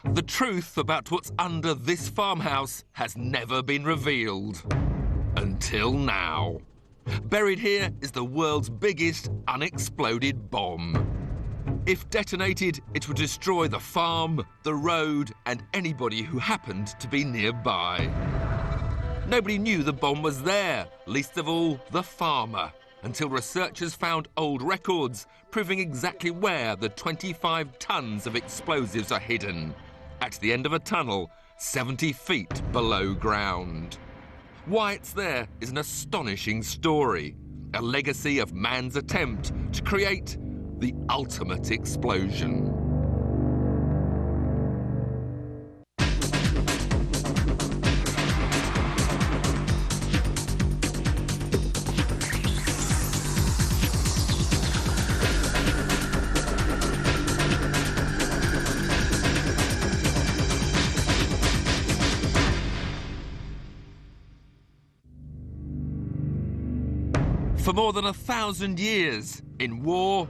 The truth about what's under this farmhouse has never been revealed. Until now. Buried here is the world's biggest unexploded bomb. If detonated, it would destroy the farm, the road, and anybody who happened to be nearby. Nobody knew the bomb was there, least of all the farmer, until researchers found old records proving exactly where the 25 tons of explosives are hidden, at the end of a tunnel 70 feet below ground. Why it's there is an astonishing story, a legacy of man's attempt to create the ultimate explosion. For more than 1,000 years, in war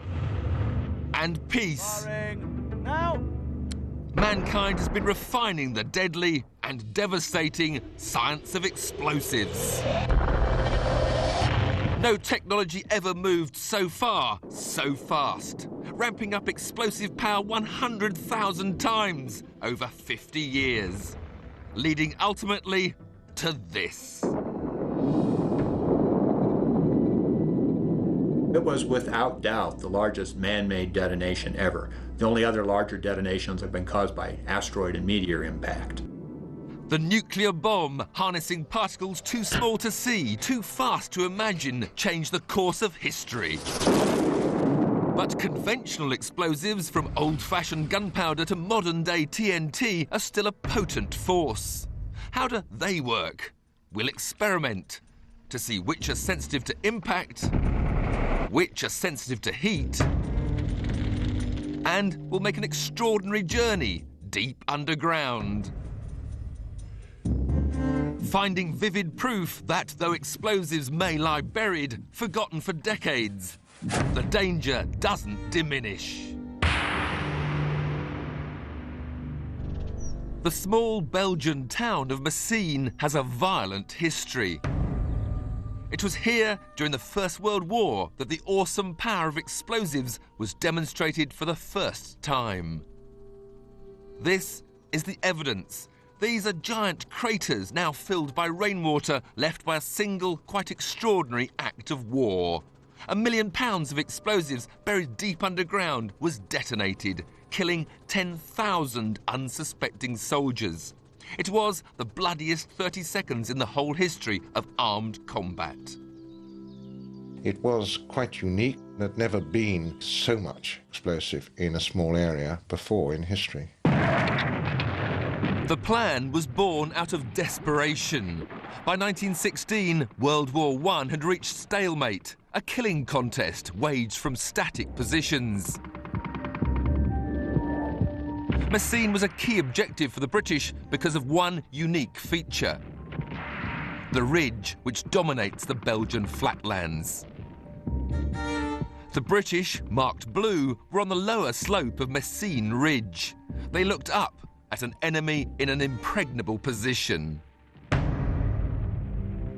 and peace, mankind has been refining the deadly and devastating science of explosives. No technology ever moved so far, so fast, ramping up explosive power 100,000 times over 50 years, leading ultimately to this. It was without doubt the largest man-made detonation ever. The only other larger detonations have been caused by asteroid and meteor impact. The nuclear bomb, harnessing particles too small to see, too fast to imagine, changed the course of history. But conventional explosives, from old-fashioned gunpowder to modern-day TNT, are still a potent force. How do they work? We'll experiment to see which are sensitive to impact, which are sensitive to heat, and we'll make an extraordinary journey deep underground, finding vivid proof that though explosives may lie buried, forgotten for decades, the danger doesn't diminish. The small Belgian town of Messines has a violent history. It was here, during the First World War, that the awesome power of explosives was demonstrated for the first time. This is the evidence. These are giant craters now filled by rainwater left by a single, quite extraordinary act of war. £1 million of explosives buried deep underground was detonated, killing 10,000 unsuspecting soldiers. It was the bloodiest 30 seconds in the whole history of armed combat. It was quite unique. There'd never been so much explosive in a small area before in history. The plan was born out of desperation. By 1916, World War I had reached stalemate, a killing contest waged from static positions. Messines was a key objective for the British because of one unique feature: the ridge which dominates the Belgian flatlands. The British, marked blue, were on the lower slope of Messines Ridge. They looked up at an enemy in an impregnable position.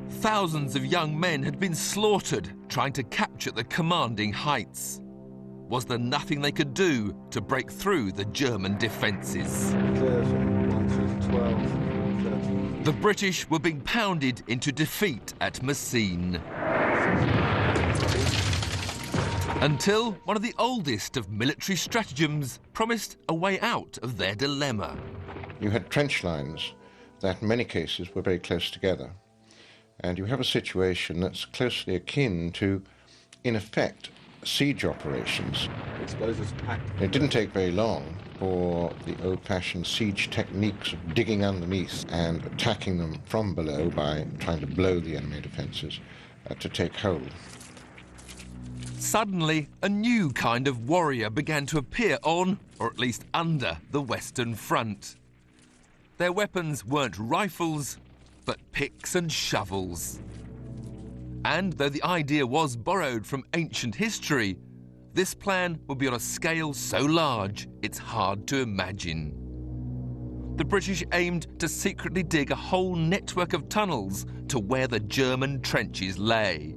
Thousands of young men had been slaughtered trying to capture the commanding heights. Was there nothing they could do to break through the German defences? The British were being pounded into defeat at Messines. Until one of the oldest of military stratagems promised a way out of their dilemma. You had trench lines that in many cases were very close together. And you have a situation that's closely akin to, in effect, siege operations. It didn't take very long for the old-fashioned siege techniques of digging underneath and attacking them from below by trying to blow the enemy defences to take hold. Suddenly, a new kind of warrior began to appear on, or at least under, the Western Front. Their weapons weren't rifles, but picks and shovels. And though the idea was borrowed from ancient history, This plan would be on a scale so large it's hard to imagine. The British aimed to secretly dig a whole network of tunnels to where the German trenches lay.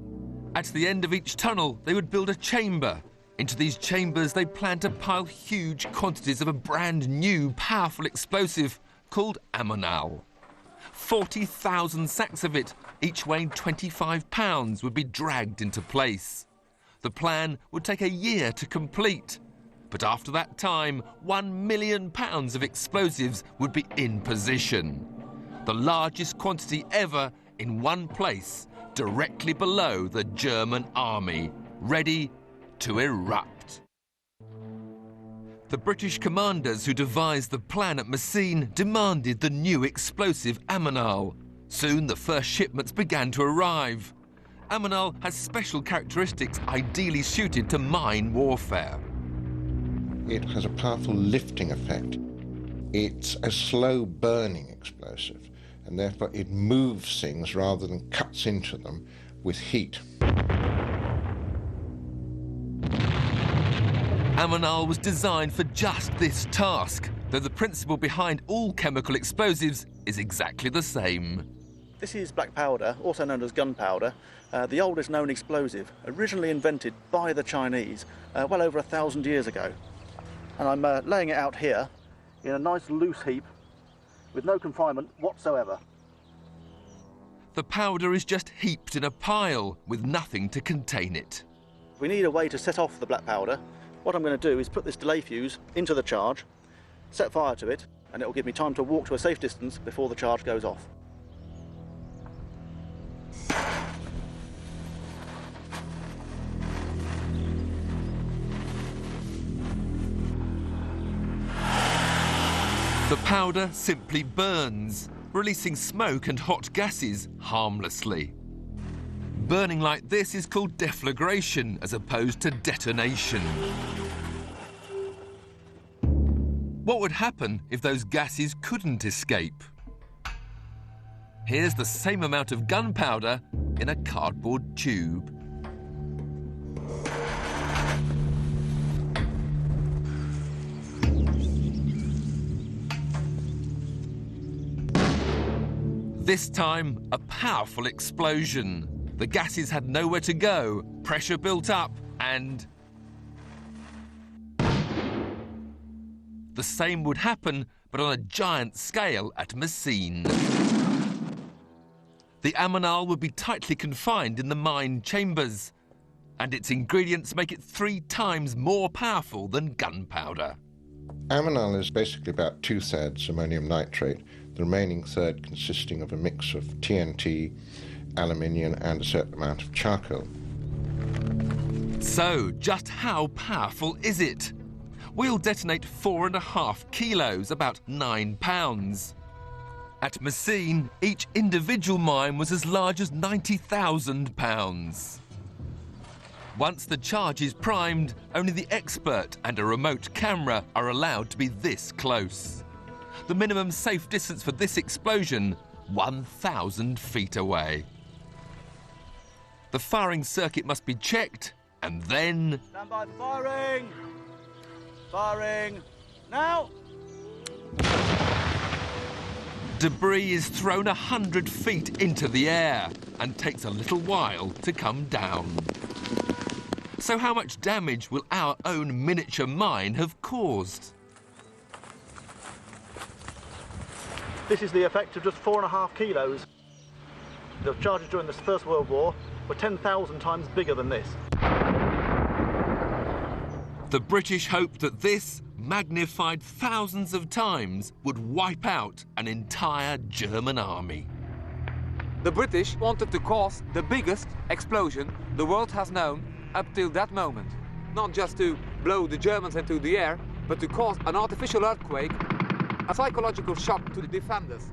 At the end of each tunnel, they would build a chamber. Into these chambers, they planned to pile huge quantities of a brand new, powerful explosive called ammonal. 40,000 sacks of it, each weighing 25 pounds, would be dragged into place. The plan would take a year to complete. But after that time, £1 million of explosives would be in position. The largest quantity ever in one place, directly below the German army, ready to erupt. The British commanders who devised the plan at Messines demanded the new explosive ammonal. Soon the first shipments began to arrive. Ammonal has special characteristics ideally suited to mine warfare. It has a powerful lifting effect. It's a slow burning explosive, and therefore it moves things rather than cuts into them with heat. Ammonal was designed for just this task, though the principle behind all chemical explosives is exactly the same. This is black powder, also known as gunpowder, the oldest known explosive, originally invented by the Chinese well over 1,000 years ago. And I'm laying it out here in a nice loose heap with no confinement whatsoever. The powder is just heaped in a pile with nothing to contain it. We need a way to set off the black powder. What I'm going to do is put this delay fuse into the charge, set fire to it, and it will give me time to walk to a safe distance before the charge goes off. The powder simply burns, releasing smoke and hot gases harmlessly. Burning like this is called deflagration as opposed to detonation. What would happen if those gases couldn't escape? Here's the same amount of gunpowder in a cardboard tube. This time, a powerful explosion. The gases had nowhere to go, pressure built up, and the same would happen, but on a giant scale at Messines. The ammonal would be tightly confined in the mine chambers, and its ingredients make it 3 times more powerful than gunpowder. Ammonal is basically about 2/3 ammonium nitrate, the remaining third consisting of a mix of TNT, aluminium and a certain amount of charcoal. So, just how powerful is it? We'll detonate 4.5 kilos, about 9 pounds. At Messines, each individual mine was as large as 90,000 pounds. Once the charge is primed, only the expert and a remote camera are allowed to be this close. The minimum safe distance for this explosion, 1,000 feet away. The firing circuit must be checked, and then... Stand by for firing! Firing! Now! Debris is thrown 100 feet into the air and takes a little while to come down. So how much damage will our own miniature mine have caused? This is the effect of just 4.5 kilos. The charges during the First World War were 10,000 times bigger than this. The British hoped that this, magnified thousands of times, would wipe out an entire German army. The British wanted to cause the biggest explosion the world has known up till that moment. Not just to blow the Germans into the air, but to cause an artificial earthquake, a psychological shock to the defenders.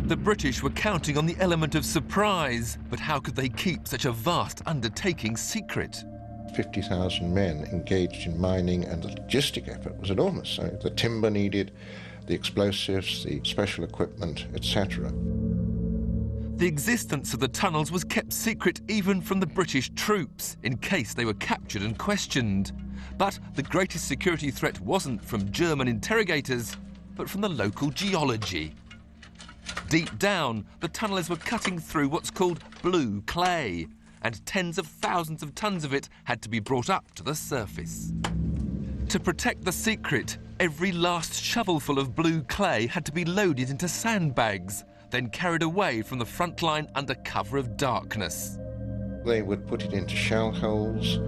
The British were counting on the element of surprise, but how could they keep such a vast undertaking secret? 50,000 men engaged in mining, and the logistic effort was enormous. So the timber needed, the explosives, the special equipment, etc. The The existence of the tunnels was kept secret even from the British troops, in case they were captured and questioned. But the greatest security threat wasn't from German interrogators, but from the local geology. Deep down, the tunnellers were cutting through what's called blue clay, and tens of thousands of tons of it had to be brought up to the surface. To protect the secret, every last shovelful of blue clay had to be loaded into sandbags, then carried away from the front line under cover of darkness. They would put it into shell holes,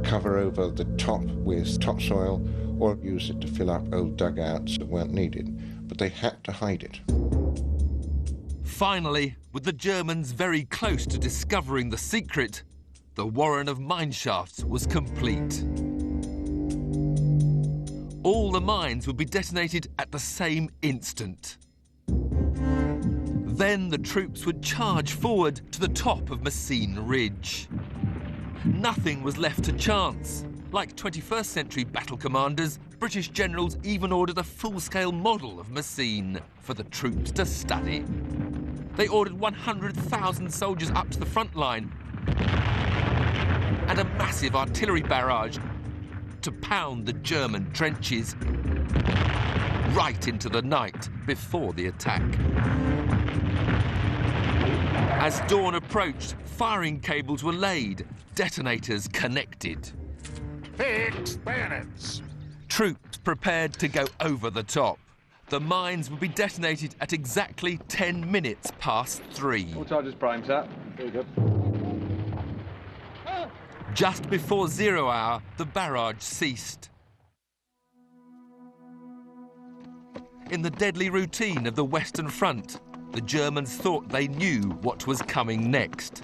cover over the top with topsoil, or use it to fill up old dugouts that weren't needed, but they had to hide it. Finally, with the Germans very close to discovering the secret, the warren of mineshafts was complete. All the mines would be detonated at the same instant. Then the troops would charge forward to the top of Messines Ridge. Nothing was left to chance. Like 21st century battle commanders, British generals even ordered a full-scale model of Messines for the troops to study. They ordered 100,000 soldiers up to the front line and a massive artillery barrage to pound the German trenches right into the night before the attack. As dawn approached, firing cables were laid, detonators connected. Fix bayonets. Troops prepared to go over the top. The mines would be detonated at exactly 10 minutes past 3. All charges primed, sir. Very good. Just before 0 hour, the barrage ceased. In the deadly routine of the Western Front, the Germans thought they knew what was coming next.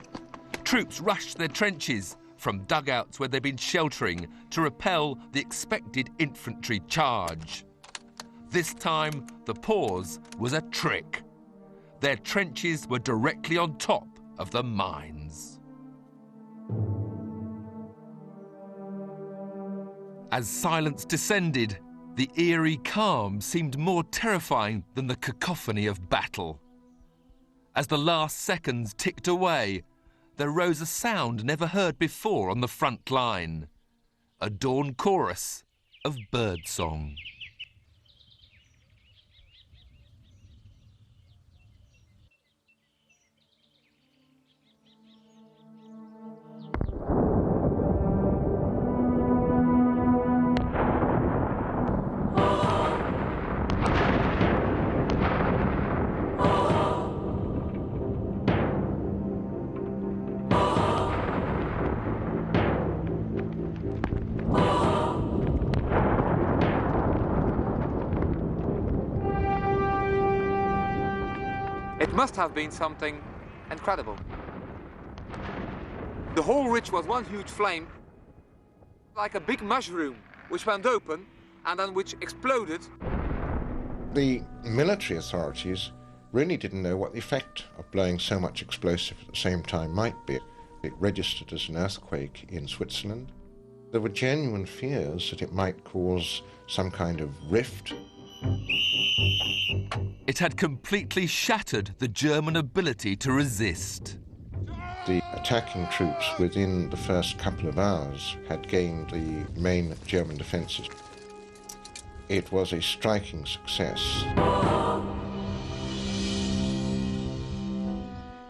Troops rushed their trenches, from dugouts where they'd been sheltering, to repel the expected infantry charge. This time, the pause was a trick. Their trenches were directly on top of the mines. As silence descended, the eerie calm seemed more terrifying than the cacophony of battle. As the last seconds ticked away, there rose a sound never heard before on the front line. A dawn chorus of birdsong. It must have been something incredible. The whole ridge was one huge flame, like a big mushroom, which went open and then which exploded. The military authorities really didn't know what the effect of blowing so much explosive at the same time might be. It registered as an earthquake in Switzerland. There were genuine fears that it might cause some kind of rift. It had completely shattered the German ability to resist. The attacking troops within the first couple of hours had gained the main German defences. It was a striking success.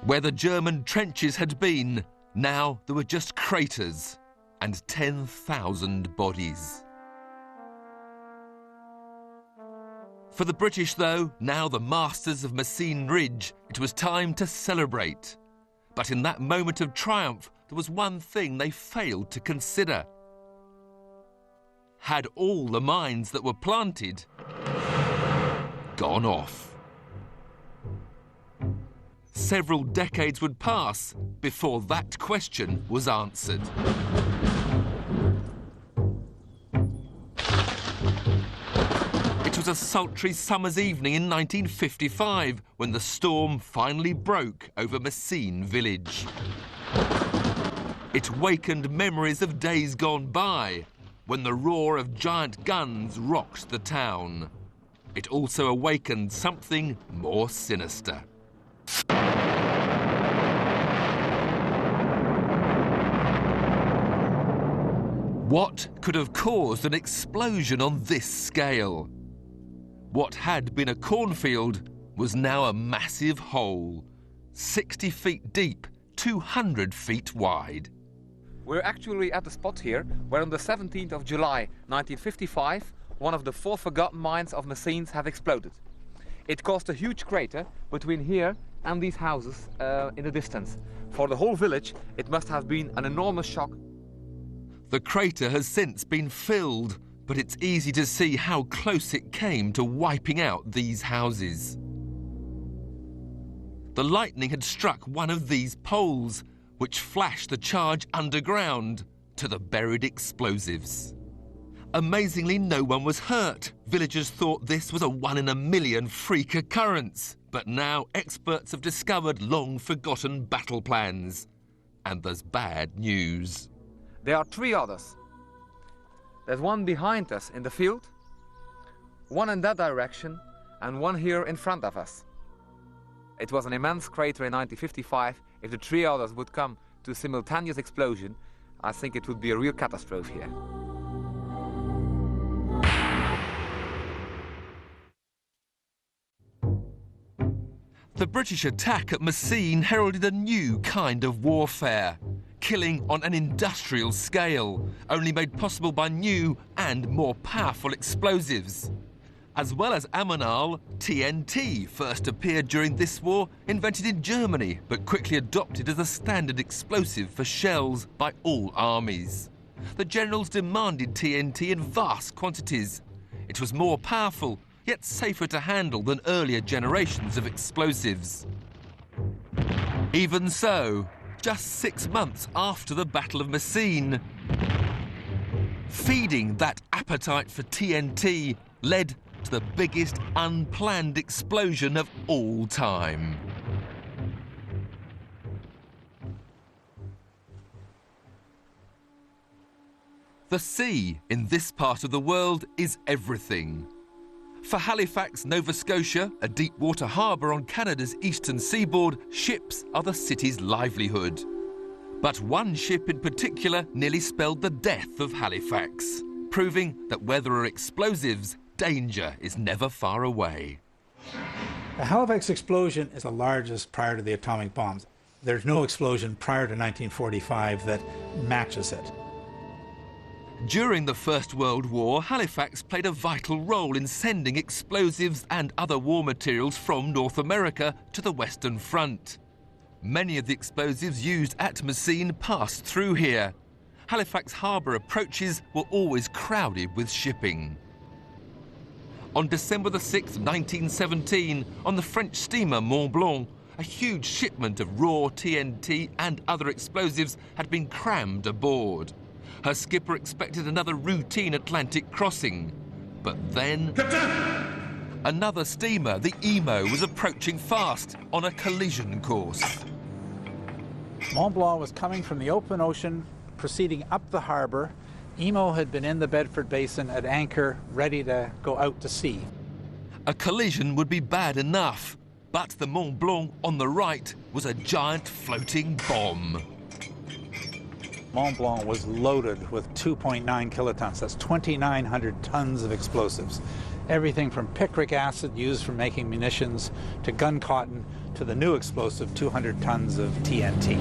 Where the German trenches had been, now there were just craters and 10,000 bodies. For the British, though, now the masters of Messines Ridge, it was time to celebrate. But in that moment of triumph, there was one thing they failed to consider. Had all the mines that were planted gone off? Several decades would pass before that question was answered. It was a sultry summer's evening in 1955 when the storm finally broke over Messines village. It wakened memories of days gone by, when the roar of giant guns rocked the town. It also awakened something more sinister. What could have caused an explosion on this scale? What had been a cornfield was now a massive hole, 60 feet deep, 200 feet wide. We're actually at the spot here where on the 17th of July 1955 one of the 4 forgotten mines of Messines have exploded. It caused a huge crater between here and these houses in the distance. For the whole village it must have been an enormous shock. The crater has since been filled, but it's easy to see how close it came to wiping out these houses. The lightning had struck one of these poles, which flashed the charge underground to the buried explosives. Amazingly, no one was hurt. Villagers thought this was a 1 in a million freak occurrence. But now experts have discovered long-forgotten battle plans. And there's bad news. There are 3 others. There's one behind us in the field, one in that direction, and one here in front of us. It was an immense crater in 1955. If the 3 others would come to a simultaneous explosion, I think it would be a real catastrophe here. The British attack at Messines heralded a new kind of warfare, killing on an industrial scale, only made possible by new and more powerful explosives. As well as ammonal, TNT first appeared during this war, invented in Germany, but quickly adopted as a standard explosive for shells by all armies. The generals demanded TNT in vast quantities. It was more powerful, yet safer to handle than earlier generations of explosives. Even so, just 6 months after the Battle of Messines, feeding that appetite for TNT led to the biggest unplanned explosion of all time. The sea in this part of the world is everything. For Halifax, Nova Scotia, a deep water harbour on Canada's eastern seaboard, ships are the city's livelihood. But one ship in particular nearly spelled the death of Halifax, proving that where there are explosives, danger is never far away. The Halifax explosion is the largest prior to the atomic bombs. There's no explosion prior to 1945 that matches it. During the First World War, Halifax played a vital role in sending explosives and other war materials from North America to the Western Front. Many of the explosives used at Messines passed through here. Halifax harbour approaches were always crowded with shipping. On December the 6th, 1917, on the French steamer Mont Blanc, a huge shipment of raw TNT and other explosives had been crammed aboard. Her skipper expected another routine Atlantic crossing. But then... Captain! Another steamer, the Emo, was approaching fast on a collision course. Mont Blanc was coming from the open ocean, proceeding up the harbour. Emo had been in the Bedford Basin at anchor, ready to go out to sea. A collision would be bad enough, but the Mont Blanc on the right was a giant floating bomb. Mont Blanc was loaded with 2.9 kilotons. That's 2,900 tons of explosives. Everything from picric acid used for making munitions to gun cotton to the new explosive 200 tons of TNT.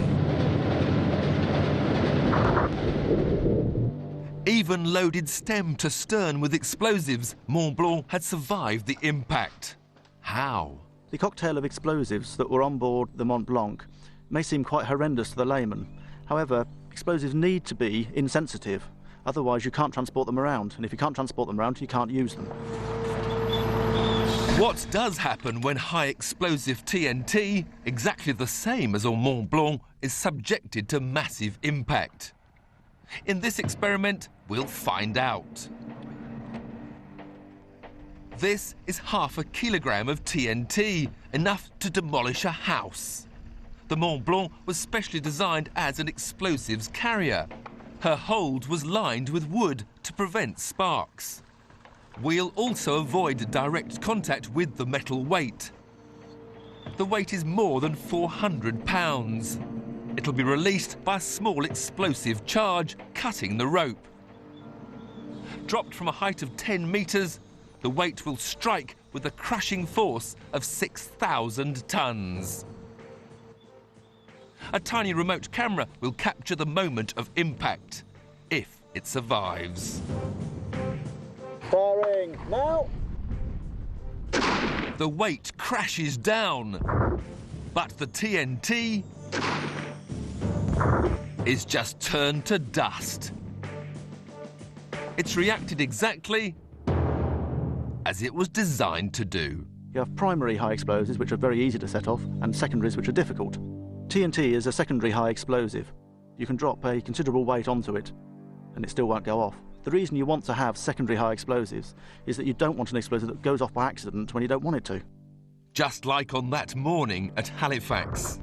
Even loaded stem to stern with explosives, Mont Blanc had survived the impact. How? The cocktail of explosives that were on board the Mont Blanc may seem quite horrendous to the layman. However, explosives need to be insensitive, otherwise you can't transport them around, and if you can't transport them around, you can't use them. What does happen when high explosive TNT, exactly the same as on Mont Blanc, is subjected to massive impact? In this experiment, we'll find out. This is 0.5 kilogram of TNT, enough to demolish a house. The Mont Blanc was specially designed as an explosives carrier. Her hold was lined with wood to prevent sparks. We'll also avoid direct contact with the metal weight. The weight is more than 400 pounds. It'll be released by a small explosive charge cutting the rope. dropped from a height of 10 metres, the weight will strike with a crushing force of 6,000 tonnes. A tiny remote camera will capture the moment of impact, if it survives. Firing now! The weight crashes down, but the TNT is just turned to dust. It's reacted exactly as it was designed to do. You have primary high explosives, which are very easy to set off, and secondaries, which are difficult. TNT is a secondary high explosive. You can drop a considerable weight onto it, and it still won't go off. The reason you want to have secondary high explosives is that you don't want an explosive that goes off by accident when you don't want it to. Just like on that morning at Halifax.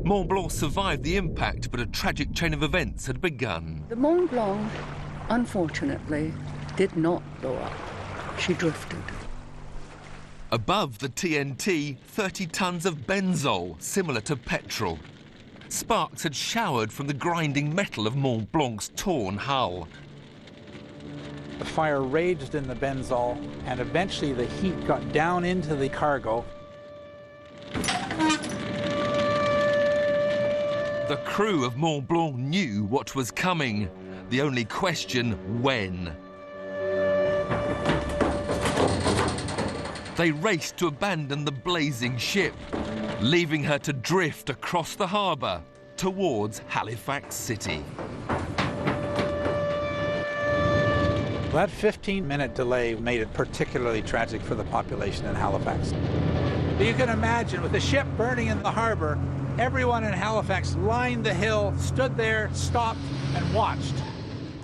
Mont Blanc survived the impact, but a tragic chain of events had begun. The Mont Blanc, unfortunately, did not blow up. She drifted. Above the TNT, 30 tonnes of benzol, similar to petrol. Sparks had showered from the grinding metal of Mont Blanc's torn hull. The fire raged in the benzol, and eventually the heat got down into the cargo. The crew of Mont Blanc knew what was coming. The only question, when? They raced to abandon the blazing ship, leaving her to drift across the harbour towards Halifax City. That 15-minute delay made it particularly tragic for the population in Halifax. You can imagine, with the ship burning in the harbour, everyone in Halifax lined the hill, stood there, stopped, and watched.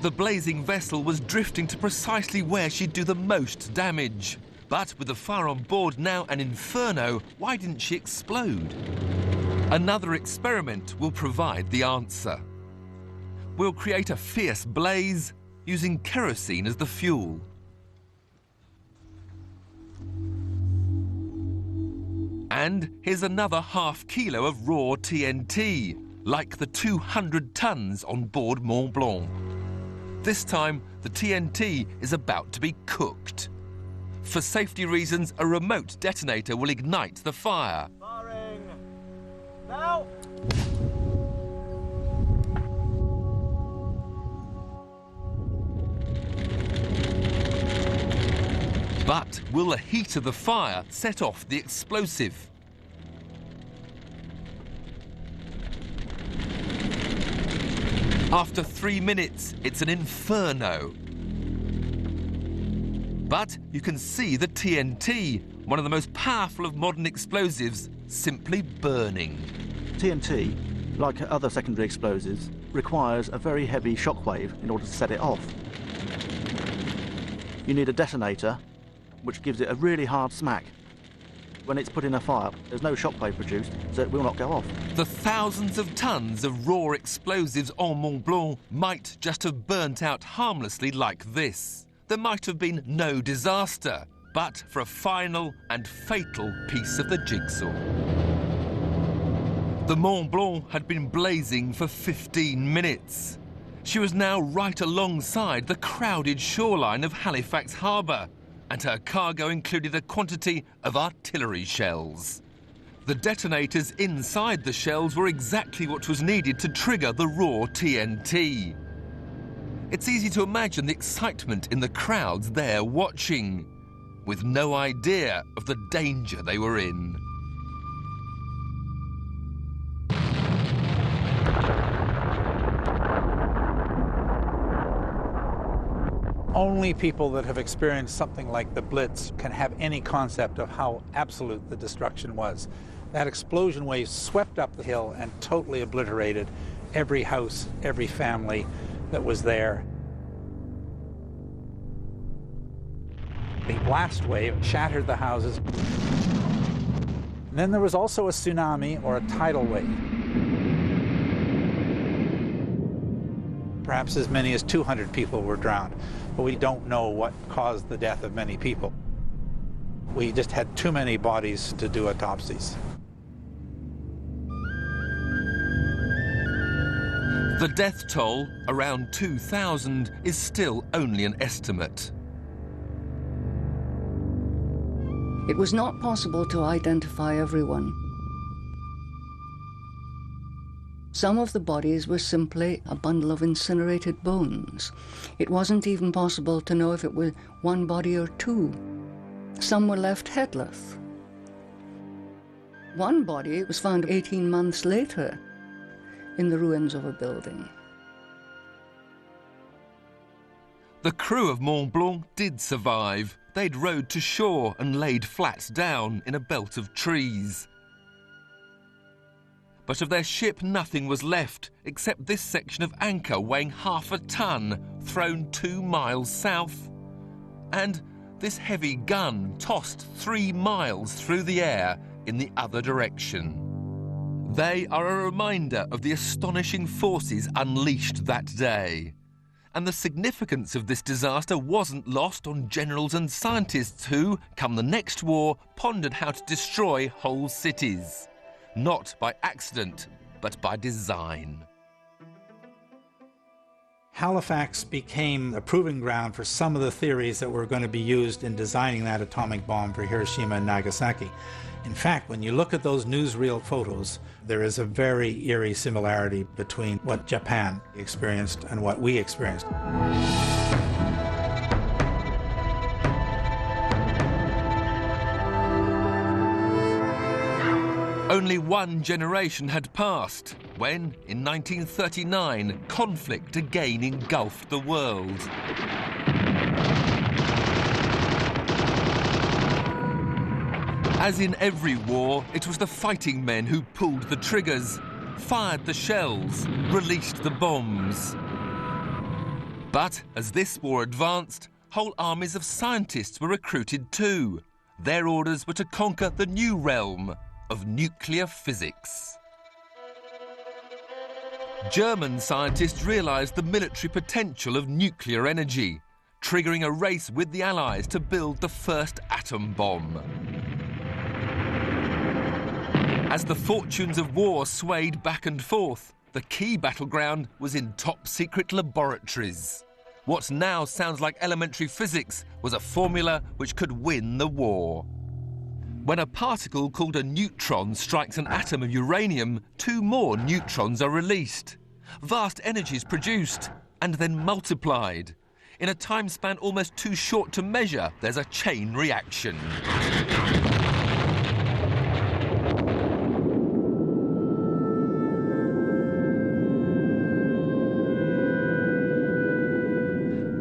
The blazing vessel was drifting to precisely where she'd do the most damage. But with the fire on board now an inferno, why didn't she explode? Another experiment will provide the answer. We'll create a fierce blaze using kerosene as the fuel. And here's another ½ kilo of raw TNT, like the 200 tonnes on board Mont Blanc. This time, the TNT is about to be cooked. For safety reasons, a remote detonator will ignite the fire. Firing now! But will the heat of the fire set off the explosive? After 3 minutes, it's an inferno. But you can see the TNT, one of the most powerful of modern explosives, simply burning. TNT, like other secondary explosives, requires a very heavy shockwave in order to set it off. You need a detonator, which gives it a really hard smack. When it's put in a fire, there's no shockwave produced, so it will not go off. The thousands of tons of raw explosives on Mont Blanc might just have burnt out harmlessly like this. There might have been no disaster, but for a final and fatal piece of the jigsaw. The Mont Blanc had been blazing for 15 minutes. She was now right alongside the crowded shoreline of Halifax Harbour, and her cargo included a quantity of artillery shells. The detonators inside the shells were exactly what was needed to trigger the raw TNT. It's easy to imagine the excitement in the crowds there watching, with no idea of the danger they were in. Only people that have experienced something like the Blitz can have any concept of how absolute the destruction was. That explosion wave swept up the hill and totally obliterated every house, every family that was there. The blast wave shattered the houses. And then there was also a tsunami or a tidal wave. Perhaps as many as 200 people were drowned, but we don't know what caused the death of many people. We just had too many bodies to do autopsies. The death toll, around 2,000, is still only an estimate. It was not possible to identify everyone. Some of the bodies were simply a bundle of incinerated bones. It wasn't even possible to know if it was one body or two. Some were left headless. One body was found 18 months later in the ruins of a building. The crew of Mont Blanc did survive. They'd rowed to shore and laid flat down in a belt of trees. But of their ship, nothing was left except this section of anchor weighing half a ton, thrown 2 miles south. And this heavy gun tossed 3 miles through the air in the other direction. They are a reminder of the astonishing forces unleashed that day. And the significance of this disaster wasn't lost on generals and scientists who, come the next war, pondered how to destroy whole cities. Not by accident, but by design. Halifax became a proving ground for some of the theories that were going to be used in designing that atomic bomb for Hiroshima and Nagasaki. In fact, when you look at those newsreel photos, there is a very eerie similarity between what Japan experienced and what we experienced. Only one generation had passed when, in 1939, conflict again engulfed the world. As in every war, it was the fighting men who pulled the triggers, fired the shells, released the bombs. But as this war advanced, whole armies of scientists were recruited too. Their orders were to conquer the new realm of nuclear physics. German scientists realised the military potential of nuclear energy, triggering a race with the Allies to build the first atom bomb. As the fortunes of war swayed back and forth, the key battleground was in top-secret laboratories. What now sounds like elementary physics was a formula which could win the war. When a particle called a neutron strikes an atom of uranium, 2 more neutrons are released. Vast energies produced and then multiplied. In a time span almost too short to measure, there's a chain reaction.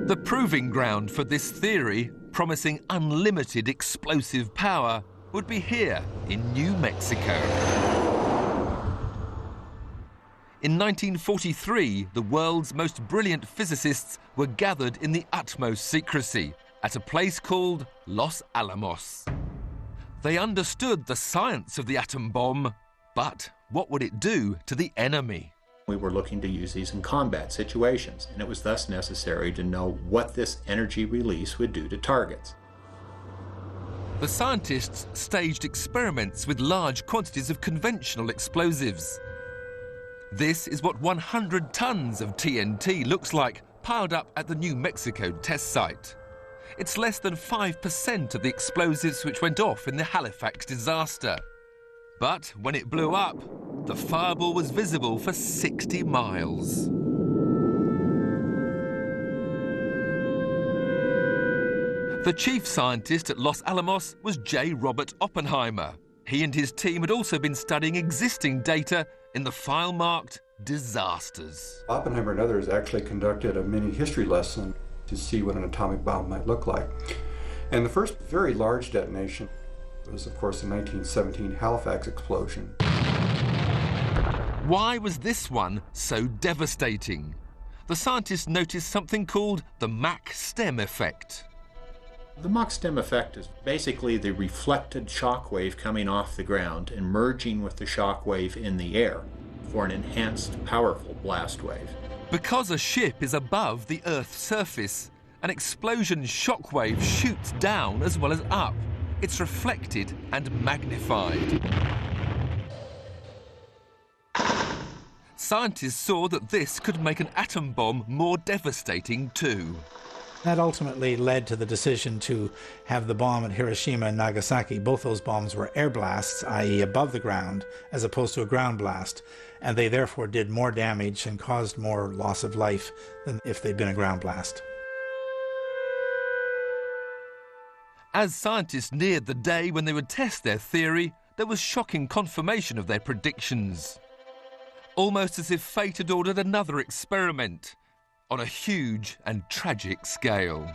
The proving ground for this theory, promising unlimited explosive power, would be here in New Mexico. In 1943, the world's most brilliant physicists were gathered in the utmost secrecy at a place called Los Alamos. They understood the science of the atom bomb, but what would it do to the enemy? We were looking to use these in combat situations, and it was thus necessary to know what this energy release would do to targets. The scientists staged experiments with large quantities of conventional explosives. This is what 100 tons of TNT looks like, piled up at the New Mexico test site. It's less than 5% of the explosives which went off in the Halifax disaster. But when it blew up, the fireball was visible for 60 miles. The chief scientist at Los Alamos was J. Robert Oppenheimer. He and his team had also been studying existing data in the file marked disasters. Oppenheimer and others actually conducted a mini history lesson to see what an atomic bomb might look like. And the first very large detonation was, of course, the 1917 Halifax explosion. Why was this one so devastating? The scientists noticed something called the Mach-Stem effect. The Mach-Stem effect is basically the reflected shock wave coming off the ground and merging with the shock wave in the air for an enhanced, powerful blast wave. Because a ship is above the Earth's surface, an explosion shock wave shoots down as well as up. It's reflected and magnified. Scientists saw that this could make an atom bomb more devastating too. That ultimately led to the decision to have the bomb at Hiroshima and Nagasaki. Both those bombs were air blasts, i.e. above the ground, as opposed to a ground blast, and they therefore did more damage and caused more loss of life than if they'd been a ground blast. As scientists neared the day when they would test their theory, there was shocking confirmation of their predictions. Almost as if fate had ordered another experiment on a huge and tragic scale.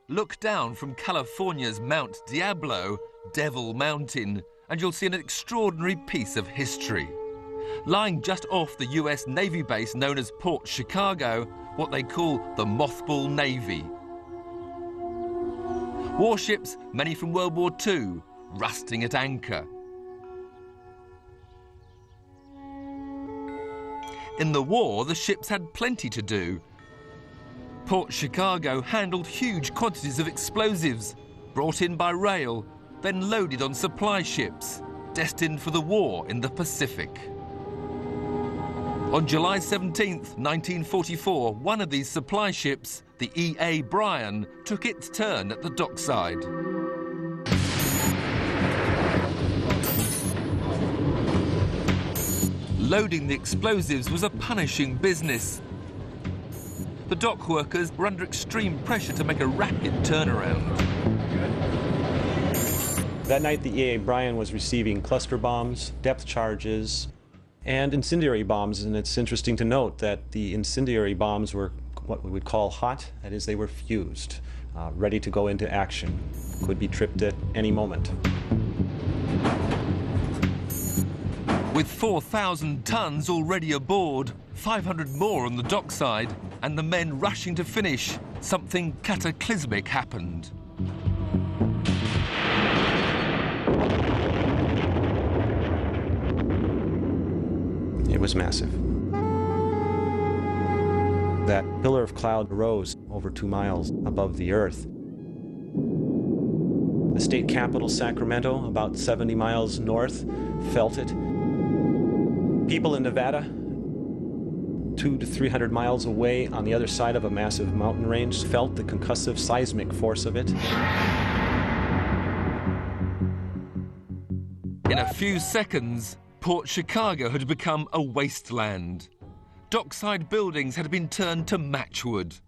Look down from California's Mount Diablo, Devil Mountain, and you'll see an extraordinary piece of history. Lying just off the US Navy base known as Port Chicago, what they call the Mothball Navy. Warships, many from World War II, rusting at anchor. In the war, the ships had plenty to do. Port Chicago handled huge quantities of explosives, brought in by rail, then loaded on supply ships, destined for the war in the Pacific. On July 17th, 1944, one of these supply ships, the E.A. Bryan, took its turn at the dockside. Loading the explosives was a punishing business. The dock workers were under extreme pressure to make a rapid turnaround. That night, the E.A. Bryan was receiving cluster bombs, depth charges, and incendiary bombs, and it's interesting to note that the incendiary bombs were what we would call hot, that is, they were fused, ready to go into action, could be tripped at any moment. With 4,000 tons already aboard, 500 more on the dockside, and the men rushing to finish, something cataclysmic happened. It was massive. That pillar of cloud rose over 2 miles above the earth. The state capital, Sacramento, about 70 miles north, felt it. People in Nevada, 200 to 300 miles away on the other side of a massive mountain range, felt the concussive seismic force of it. In a few seconds, Port Chicago had become a wasteland. Dockside buildings had been turned to matchwood.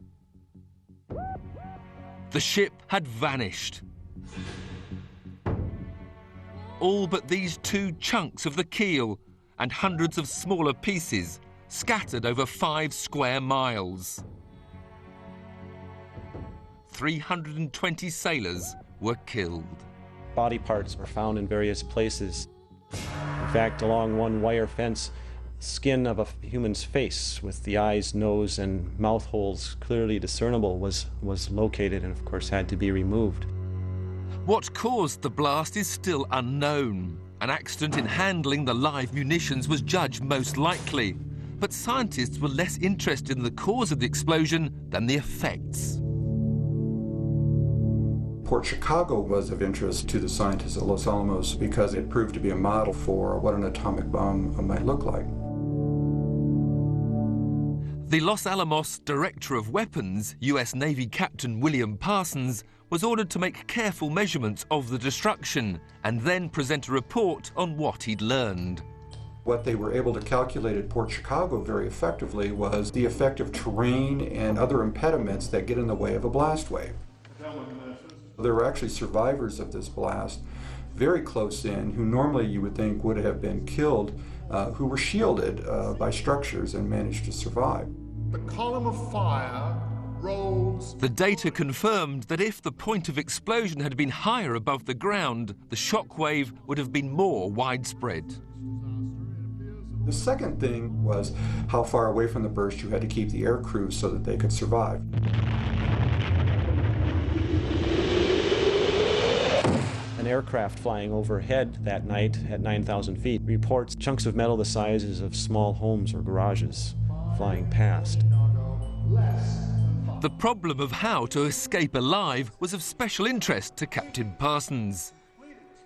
The ship had vanished. All but these 2 chunks of the keel and hundreds of smaller pieces scattered over 5 square miles. 320 sailors were killed. Body parts were found in various places. In fact, along one wire fence, skin of a human's face with the eyes, nose, and mouth holes clearly discernible was located and, of course, had to be removed. What caused the blast is still unknown. An accident in handling the live munitions was judged most likely, but scientists were less interested in the cause of the explosion than the effects. Port Chicago was of interest to the scientists at Los Alamos because it proved to be a model for what an atomic bomb might look like. The Los Alamos Director of Weapons, US Navy Captain William Parsons, was ordered to make careful measurements of the destruction and then present a report on what he'd learned. What they were able to calculate at Port Chicago very effectively was the effect of terrain and other impediments that get in the way of a blast wave. There were actually survivors of this blast, very close in, who normally you would think would have been killed, who were shielded by structures and managed to survive. The column of fire rose. The data confirmed that if the point of explosion had been higher above the ground, the shock wave would have been more widespread. The second thing was how far away from the burst you had to keep the air crew so that they could survive. An aircraft flying overhead that night at 9,000 feet reports chunks of metal the sizes of small homes or garages flying past. The problem of how to escape alive was of special interest to Captain Parsons.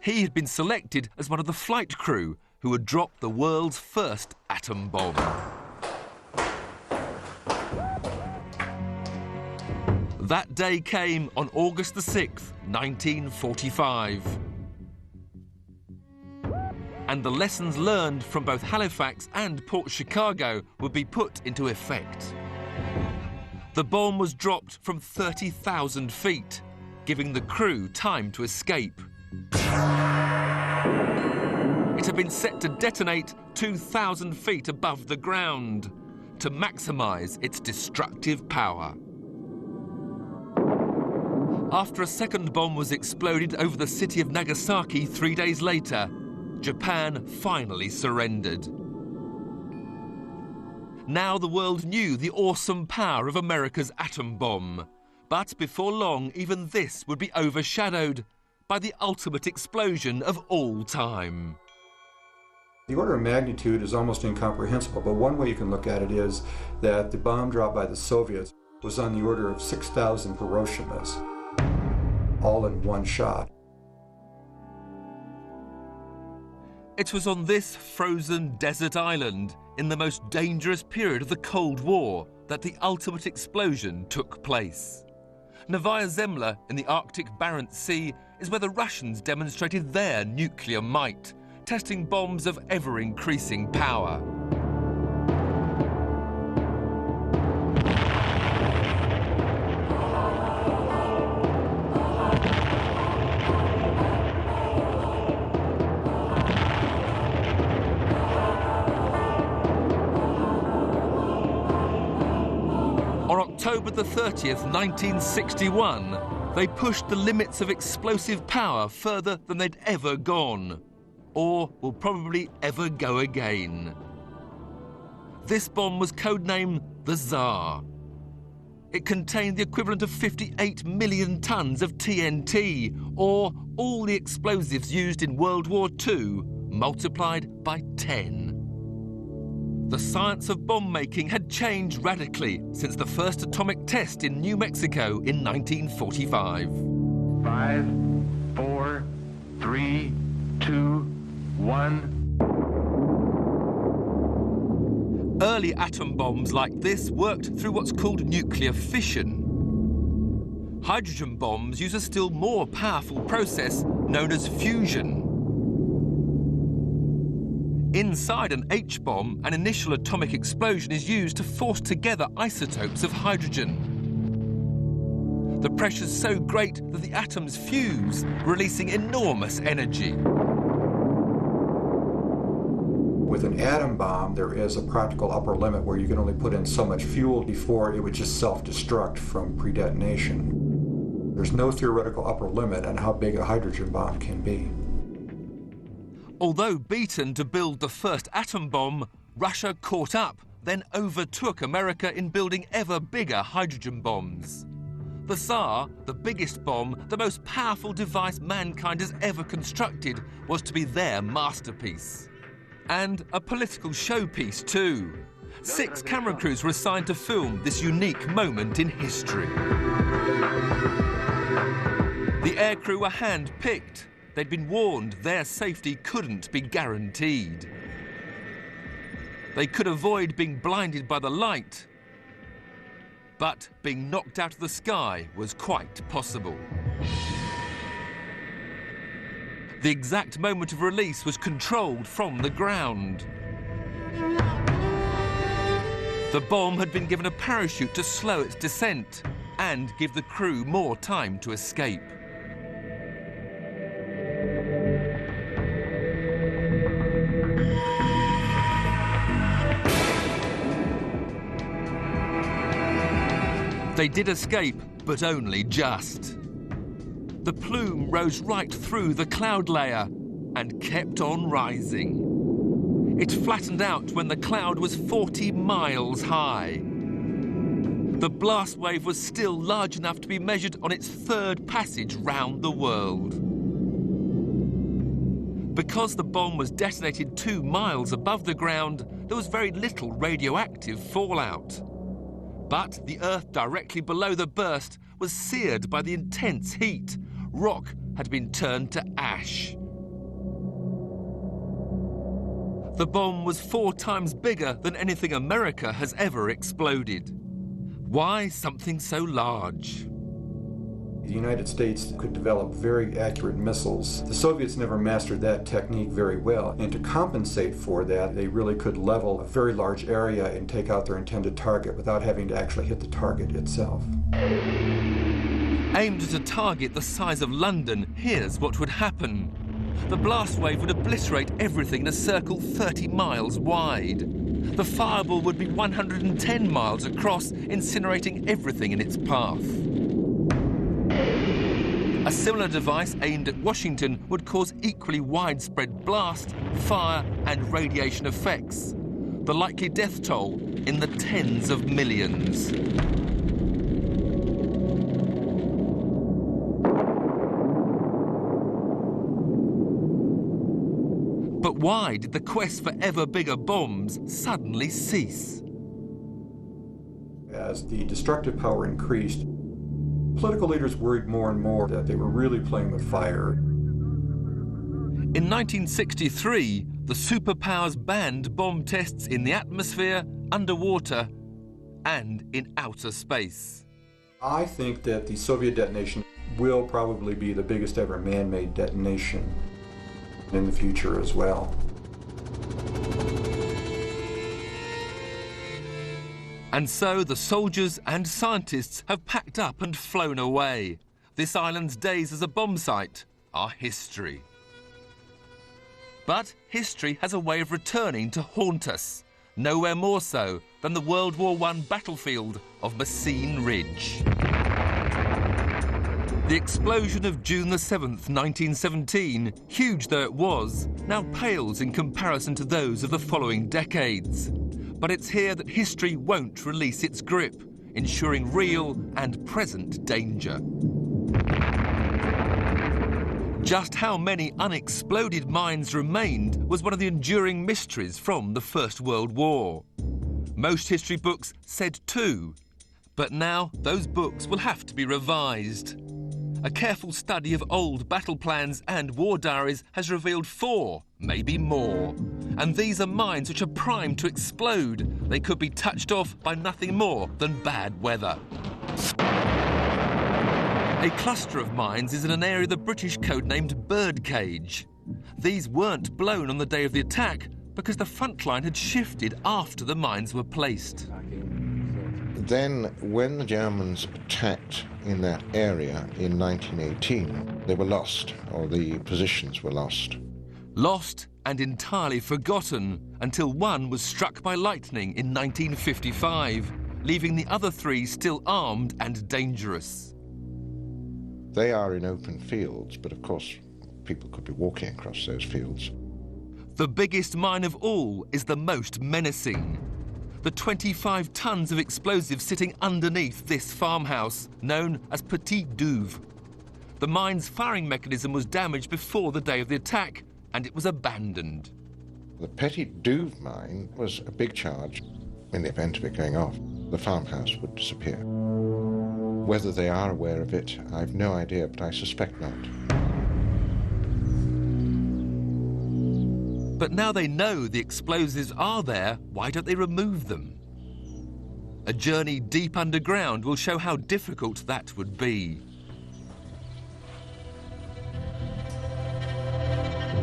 He had been selected as one of the flight crew who had dropped the world's first atom bomb. That day came on August the 6th, 1945. And the lessons learned from both Halifax and Port Chicago would be put into effect. The bomb was dropped from 30,000 feet, giving the crew time to escape. It had been set to detonate 2,000 feet above the ground to maximise its destructive power. After a second bomb was exploded over the city of Nagasaki 3 days later, Japan finally surrendered. Now the world knew the awesome power of America's atom bomb. But before long, even this would be overshadowed by the ultimate explosion of all time. The order of magnitude is almost incomprehensible, but one way you can look at it is that the bomb dropped by the Soviets was on the order of 6,000 Hiroshimas, all in one shot. It was on this frozen desert island, in the most dangerous period of the Cold War, that the ultimate explosion took place. Novaya Zemlya in the Arctic Barents Sea is where the Russians demonstrated their nuclear might, testing bombs of ever-increasing power. On October the 30th, 1961, they pushed the limits of explosive power further than they'd ever gone, or will probably ever go again. This bomb was codenamed the Tsar. It contained the equivalent of 58 million tons of TNT, or all the explosives used in World War II, multiplied by 10. The science of bomb making had changed radically since the first atomic test in New Mexico in 1945. 5, 4, 3, 2, 1. Early atom bombs like this worked through what's called nuclear fission. Hydrogen bombs use a still more powerful process known as fusion. Inside an H-bomb, an initial atomic explosion is used to force together isotopes of hydrogen. The pressure's so great that the atoms fuse, releasing enormous energy. With an atom bomb, there is a practical upper limit where you can only put in so much fuel before it would just self-destruct from pre-detonation. There's no theoretical upper limit on how big a hydrogen bomb can be. Although beaten to build the first atom bomb, Russia caught up, then overtook America in building ever bigger hydrogen bombs. The Tsar, the biggest bomb, the most powerful device mankind has ever constructed, was to be their masterpiece. And a political showpiece too. 6 camera crews were assigned to film this unique moment in history. The aircrew were hand-picked. They'd been warned their safety couldn't be guaranteed. They could avoid being blinded by the light, but being knocked out of the sky was quite possible. The exact moment of release was controlled from the ground. The bomb had been given a parachute to slow its descent and give the crew more time to escape. They did escape, but only just. The plume rose right through the cloud layer and kept on rising. It flattened out when the cloud was 40 miles high. The blast wave was still large enough to be measured on its third passage round the world. Because the bomb was detonated 2 miles above the ground, there was very little radioactive fallout. But the earth directly below the burst was seared by the intense heat. Rock had been turned to ash. The bomb was 4 times bigger than anything America has ever exploded. Why something so large? The United States could develop very accurate missiles. The Soviets never mastered that technique very well, and to compensate for that, they really could level a very large area and take out their intended target without having to actually hit the target itself. Aimed at a target the size of London, here's what would happen. The blast wave would obliterate everything in a circle 30 miles wide. The fireball would be 110 miles across, incinerating everything in its path. A similar device aimed at Washington would cause equally widespread blast, fire and radiation effects. The likely death toll in the tens of millions. But why did the quest for ever bigger bombs suddenly cease? As the destructive power increased, political leaders worried more and more that they were really playing with fire. In 1963, the superpowers banned bomb tests in the atmosphere, underwater, and in outer space. I think that the Soviet detonation will probably be the biggest ever man-made detonation in the future as well. And so the soldiers and scientists have packed up and flown away. This island's days as a bomb site are history. But history has a way of returning to haunt us, nowhere more so than the World War I battlefield of Messines Ridge. The explosion of June the 7th, 1917, huge though it was, now pales in comparison to those of the following decades. But it's here that history won't release its grip, ensuring real and present danger. Just how many unexploded mines remained was one of the enduring mysteries from the First World War. Most history books said 2, but now those books will have to be revised. A careful study of old battle plans and war diaries has revealed 4, maybe more. And these are mines which are primed to explode. They could be touched off by nothing more than bad weather. A cluster of mines is in an area the British codenamed Birdcage. These weren't blown on the day of the attack because the front line had shifted after the mines were placed. Then, when the Germans attacked in that area in 1918, they were lost, or the positions were lost. Lost and entirely forgotten until one was struck by lightning in 1955, leaving the other 3 still armed and dangerous. They are in open fields, but of course people could be walking across those fields. The biggest mine of all is the most menacing. The 25 tons of explosives sitting underneath this farmhouse, known as Petit Douve. The mine's firing mechanism was damaged before the day of the attack, and it was abandoned. The Petit Douve mine was a big charge. In the event of it going off, the farmhouse would disappear. Whether they are aware of it, I've no idea, but I suspect not. But now they know the explosives are there, why don't they remove them? A journey deep underground will show how difficult that would be.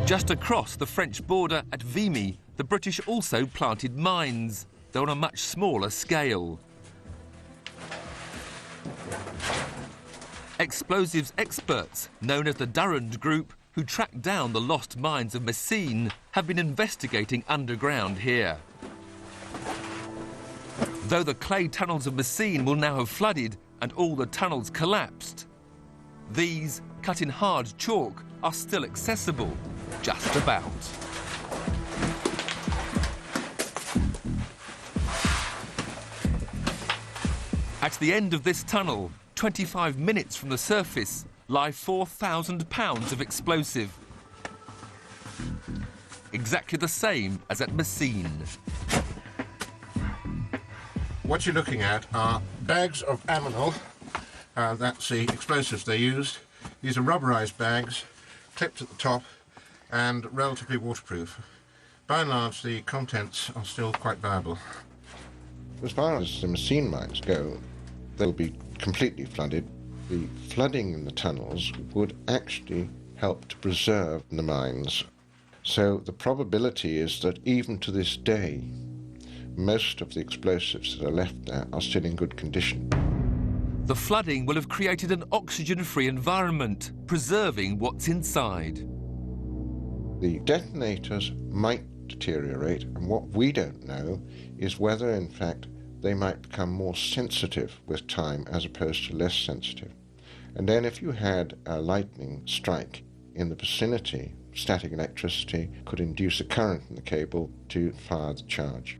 Just across the French border at Vimy, the British also planted mines, though on a much smaller scale. Explosives experts, known as the Durand Group, who tracked down the lost mines of Messines, have been investigating underground here. Though the clay tunnels of Messines will now have flooded and all the tunnels collapsed, these, cut in hard chalk, are still accessible, just about. At the end of this tunnel, 25 minutes from the surface, lie 4,000 pounds of explosive. Exactly the same as at Messines. What you're looking at are bags of aminal. That's the explosives they used. These are rubberized bags, clipped at the top and relatively waterproof. by and large, the contents are still quite viable. As far as the machine mines go, they'll be completely flooded. The flooding in the tunnels would actually help to preserve the mines. So the probability is that even to this day, most of the explosives that are left there are still in good condition. The flooding will have created an oxygen-free environment, preserving what's inside. The detonators might deteriorate, and what we don't know is whether, in fact, they might become more sensitive with time as opposed to less sensitive. And then if you had a lightning strike in the vicinity, static electricity could induce a current in the cable to fire the charge.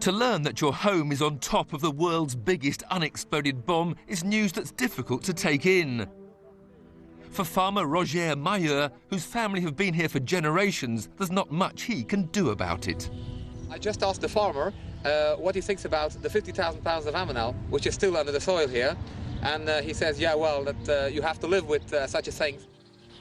To learn that your home is on top of the world's biggest unexploded bomb is news that's difficult to take in. For farmer Roger Mailleur, whose family have been here for generations, there's not much he can do about it. I just asked the farmer what he thinks about the 50,000 pounds of ammo now, which is still under the soil here. And he says, yeah, well, that you have to live with such a thing.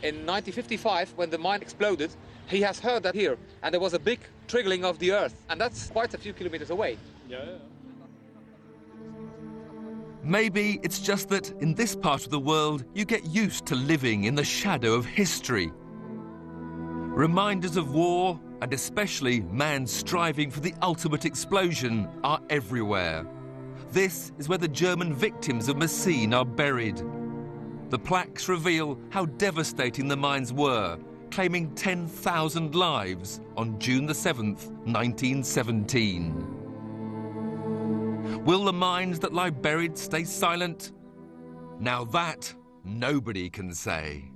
In 1955, when the mine exploded, he has heard that here, and there was a big trickling of the earth, and that's quite a few kilometers away. Yeah. Maybe it's just that in this part of the world, you get used to living in the shadow of history. Reminders of war, and especially man striving for the ultimate explosion, are everywhere. This is where the German victims of Messine are buried. The plaques reveal how devastating the mines were, claiming 10,000 lives on June the 7th, 1917. Will the mines that lie buried stay silent? Now that, nobody can say.